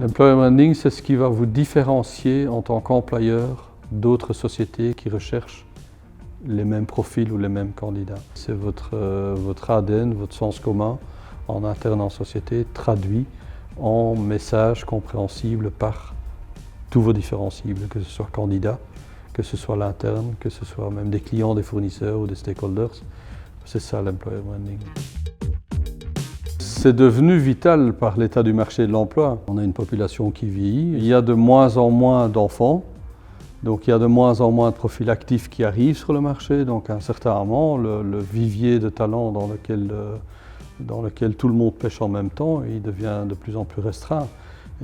L'employer branding, c'est ce qui va vous différencier en tant qu'employeur d'autres sociétés qui recherchent les mêmes profils ou les mêmes candidats. C'est votre ADN, votre sens commun en interne en société traduit en messages compréhensibles par tous vos différents cibles, que ce soit candidats, que ce soit l'interne, que ce soit même des clients, des fournisseurs ou des stakeholders. C'est ça l'employer branding. C'est devenu vital par l'état du marché de l'emploi. On a une population qui vieillit, il y a de moins en moins d'enfants, donc il y a de moins en moins de profils actifs qui arrivent sur le marché. Donc à un certain moment, le vivier de talents dans lequel tout le monde pêche en même temps, il devient de plus en plus restreint.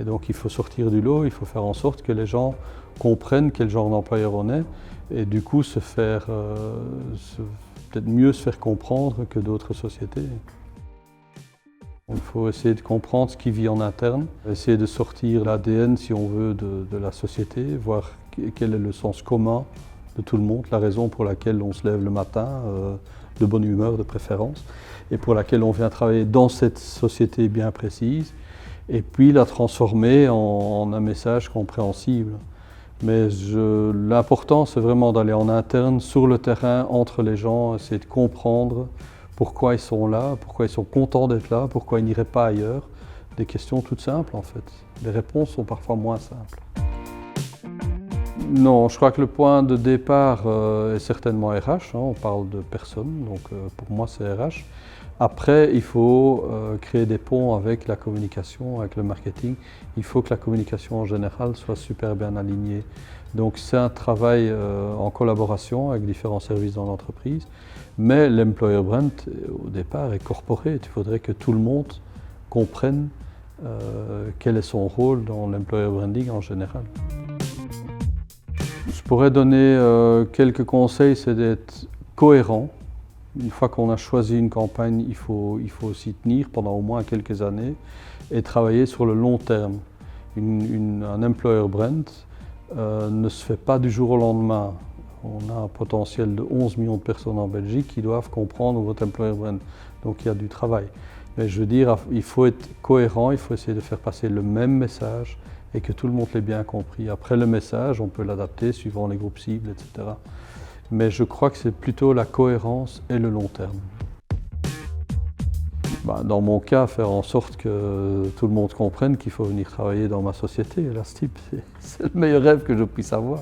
Et donc il faut sortir du lot, il faut faire en sorte que les gens comprennent quel genre d'employeur on est et du coup peut-être mieux se faire comprendre que d'autres sociétés. Il faut essayer de comprendre ce qui vit en interne, essayer de sortir l'ADN, si on veut, de la société, voir quel est le sens commun de tout le monde, la raison pour laquelle on se lève le matin, de bonne humeur de préférence, et pour laquelle on vient travailler dans cette société bien précise, et puis la transformer en un message compréhensible. Mais l'important, c'est vraiment d'aller en interne, sur le terrain, entre les gens, essayer de comprendre pourquoi ils sont là, pourquoi ils sont contents d'être là, pourquoi ils n'iraient pas ailleurs. Des questions toutes simples en fait. Les réponses sont parfois moins simples. Non, je crois que le point de départ est certainement RH, on parle de personnes, donc pour moi c'est RH. Après, il faut créer des ponts avec la communication, avec le marketing. Il faut que la communication en général soit super bien alignée. Donc c'est un travail en collaboration avec différents services dans l'entreprise. Mais l'employer brand, au départ, est corporate. Il faudrait que tout le monde comprenne quel est son rôle dans l'employer branding en général. Je pourrais donner quelques conseils, c'est d'être cohérent. Une fois qu'on a choisi une campagne, il faut s'y tenir pendant au moins quelques années et travailler sur le long terme. Un employer brand ne se fait pas du jour au lendemain. On a un potentiel de 11 millions de personnes en Belgique qui doivent comprendre votre employer brand. Donc il y a du travail. Mais je veux dire, il faut être cohérent, il faut essayer de faire passer le même message et que tout le monde l'ait bien compris. Après le message, on peut l'adapter suivant les groupes cibles, etc. Mais je crois que c'est plutôt la cohérence et le long terme. Dans mon cas, faire en sorte que tout le monde comprenne qu'il faut venir travailler dans ma société. La STIP, c'est le meilleur rêve que je puisse avoir.